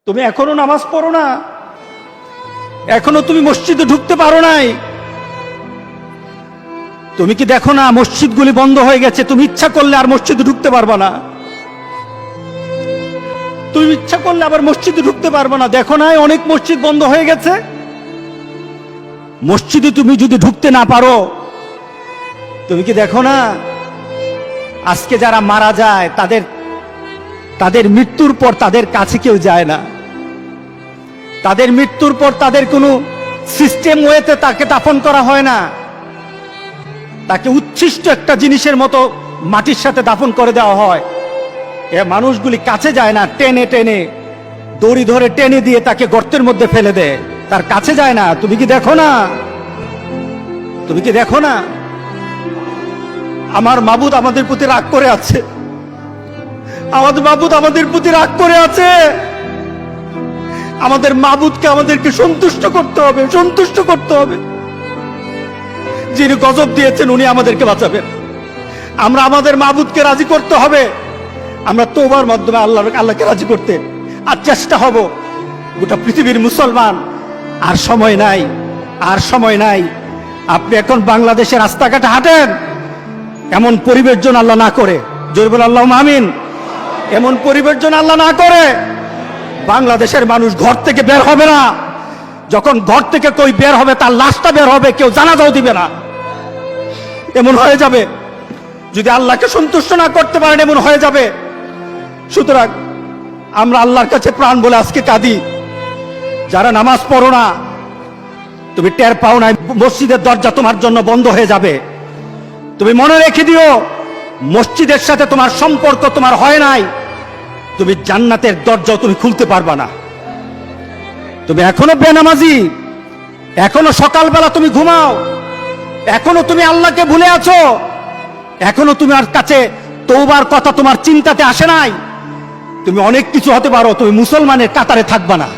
তুমি এখনো নামাজ পড়ো না, এখনো তুমি মসজিদে ঢুকতে পারো নাই। তুমি কি দেখো না মসজিদগুলি বন্ধ হয়ে গেছে? তুমি ইচ্ছা করলে আর মসজিদে ঢুকতে পারবা না, তুমি ইচ্ছা করলে আবার মসজিদে ঢুকতে পারবা না। দেখো না অনেক মসজিদ বন্ধ হয়ে গেছে। মসজিদে তুমি যদি ঢুকতে না পারো, তুমি কি দেখো না আজকে যারা মারা যায় তাদের মৃত্যুর পর তাদের কাছে কেউ যায় না। তাদের মৃত্যুর পর তাদের কোনো সিস্টেম ওয়েতে তাকে দাফন করা হয় না, তাকে উচ্ছিষ্ট একটা জিনিসের মতো মাটির সাথে দাফন করে দেওয়া হয়। এ মানুষগুলি কাছে যায় না, টেনে টেনে দড়ি ধরে টেনে দিয়ে তাকে গর্তের মধ্যে ফেলে দেয়, তার কাছে যায় না। তুমি কি দেখো না? তুমি কি দেখো না আমার মাবুদ আমাদের প্রতি রাগ করে আছে? আমাদের মাবুদ আমাদের প্রতি রাগ করে আছে। আমাদের মাবুদকে আমাদেরকে সন্তুষ্ট করতে হবে, সন্তুষ্ট করতে হবে। যিনি গজব দিয়েছেন উনি আমাদেরকে বাঁচাবেন। আমরা আমাদের মাবুদকে রাজি করতে হবে। আমরা তওবার মাধ্যমে আল্লাহকে রাজি করতে আর চেষ্টা হব। গোটা পৃথিবীর মুসলমান আর সময় নাই, আর সময় নাই। আপনি এখন বাংলাদেশের রাস্তাঘাটে হাঁটেন, এমন পরিবেশ যেন আল্লাহ না করে, জোরে বলে আল্লাহুম্মা আমিন, এমন পরিবেশ যেন আল্লাহ না করে বাংলাদেশের মানুষ ঘর থেকে বের হবে না। যখন ঘর থেকে কই বের হবে তার লাশটা বের হবে, কেউ জানাজাও দিবে না। এমন হয়ে যাবে যদি আল্লাহকে সন্তুষ্ট না করতে পারেন, এমন হয়ে যাবে। সুতরাং আমরা আল্লাহর কাছে প্রাণ বলে আজকে কাঁদি। যারা নামাজ পড়ো না, তুমি টের পাও না মসজিদের দরজা তোমার জন্য বন্ধ হয়ে যাবে। তুমি মনে রেখে দিও, মসজিদের সাথে তোমার সম্পর্ক তোমার হয় নাই, তুমি জান্নাতের দরজাও তুমি খুলতে পারবা না। তুমি এখনো বেনামাজি, এখনো সকালবেলা তুমি ঘুমাও, এখনো তুমি আল্লাহকে ভুলে আছো, এখনো তোমার কাছে তওবার কথা তোমার চিন্তাতে আসে নাই। তুমি অনেক কিছু হতে পারো, তুমি মুসলমানের কাতারে থাকবা না।